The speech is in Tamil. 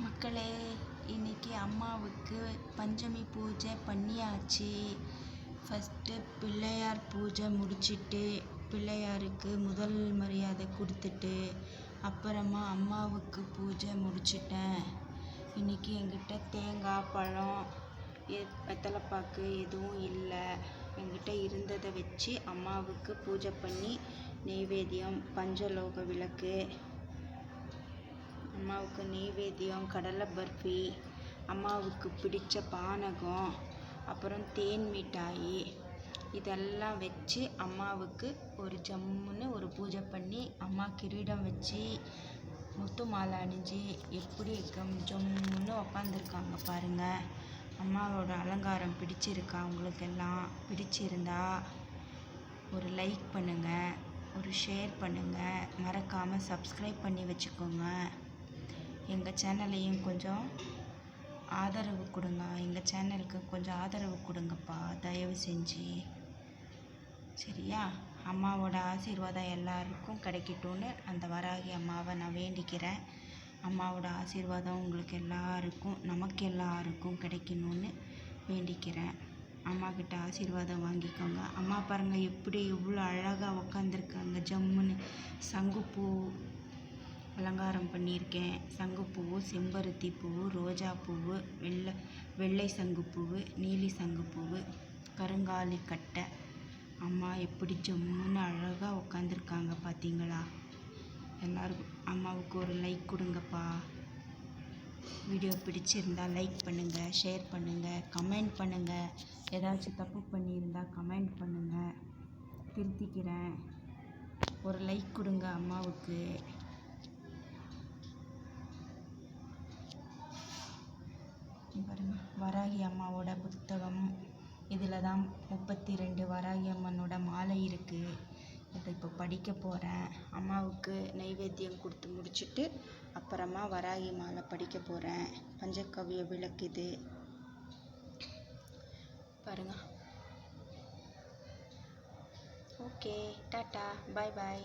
மக்களே, இன்னைக்கு அம்மாவுக்கு பஞ்சமி பூஜை பண்ணியாச்சு. ஃபஸ்ட்டு பிள்ளையார் பூஜை முடிச்சிட்டு பிள்ளையாருக்கு முதல் மரியாதை கொடுத்துட்டு அப்புறமா அம்மாவுக்கு பூஜை முடிச்சிட்டேன். இன்னைக்கு என்கிட்ட தேங்காய், பழம், வெத்தலைப்பாக்கு எதுவும் இல்லை. என்கிட்ட இருந்ததை வச்சு அம்மாவுக்கு பூஜை பண்ணி நெய்வேத்தியம், பஞ்சலோக விளக்கு, அம்மாவுக்கு நெய்வேத்தியம், கடலை பர்ஃபி, அம்மாவுக்கு பிடித்த பானகம், அப்புறம் தேன் மிட்டாய் இதெல்லாம் வச்சு அம்மாவுக்கு ஒரு ஜம்முன்னு ஒரு பூஜை பண்ணி அம்மா கிரீடம் வச்சு முத்து மாலை அணிஞ்சு எப்படி ஜம்முன்னு உக்காந்துருக்காங்க பாருங்கள். அம்மாவோட அலங்காரம் பிடிச்சிருக்கா? உங்களுக்கெல்லாம் பிடிச்சிருந்தா ஒரு லைக் பண்ணுங்கள், ஒரு ஷேர் பண்ணுங்கள், மறக்காமல் சப்ஸ்கிரைப் பண்ணி வச்சுக்கோங்க. எங்கள் சேனலையும் கொஞ்சம் ஆதரவு கொடுங்க. எங்கள் சேனலுக்கு கொஞ்சம் ஆதரவு கொடுங்கப்பா, தயவு செஞ்சு. சரியா? அம்மாவோட ஆசீர்வாதம் எல்லாருக்கும் கிடைக்கட்டும்னு அந்த வராகி அம்மாவை நான் வேண்டிக்கிறேன். அம்மாவோட ஆசீர்வாதம் உங்களுக்கு எல்லாருக்கும், நமக்கு எல்லாருக்கும் கிடைக்கணும்னு வேண்டிக்கிறேன். அம்மாக்கிட்ட ஆசீர்வாதம் வாங்கிக்கோங்க. அம்மா பாருங்கள் எப்படி எவ்வளோ அழகாக உக்காந்துருக்காங்க. ஜம்முன்னு சங்குப்பூ அலங்காரம் பண்ணியிருக்கேன். சங்குப்பூவு, செம்பருத்தி பூவு, ரோஜா பூவு, வெள்ளை சங்குப்பூவு, நீலி சங்குப்பூவு, கருங்காலி கட்டை. அம்மா எப்படி ஜம்முன்னு அழகாக உட்காந்துருக்காங்க பார்த்தீங்களா? எல்லோரும் அம்மாவுக்கு ஒரு லைக் கொடுங்கப்பா. வீடியோ பிடிச்சிருந்தா லைக் பண்ணுங்கள், ஷேர் பண்ணுங்கள், கமெண்ட் பண்ணுங்கள். ஏதாச்சும் தப்பு பண்ணியிருந்தால் கமெண்ட் பண்ணுங்கள், திருத்திக்கிறேன். ஒரு லைக் கொடுங்க அம்மாவுக்கு. பாருங்க, வராகி அம்மாவோட புத்தகம். இதில் தான் 32 வராகி அம்மனோட மாலை இருக்குது. இதை இப்போ படிக்க போகிறேன். அம்மாவுக்கு நைவேத்தியம் கொடுத்து முடிச்சுட்டு அப்புறமா வராகி மாலை படிக்க போகிறேன். பஞ்சகவ்ய விளக்கு இது பாருங்க. ஓகே, டாட்டா, பாய் பாய்.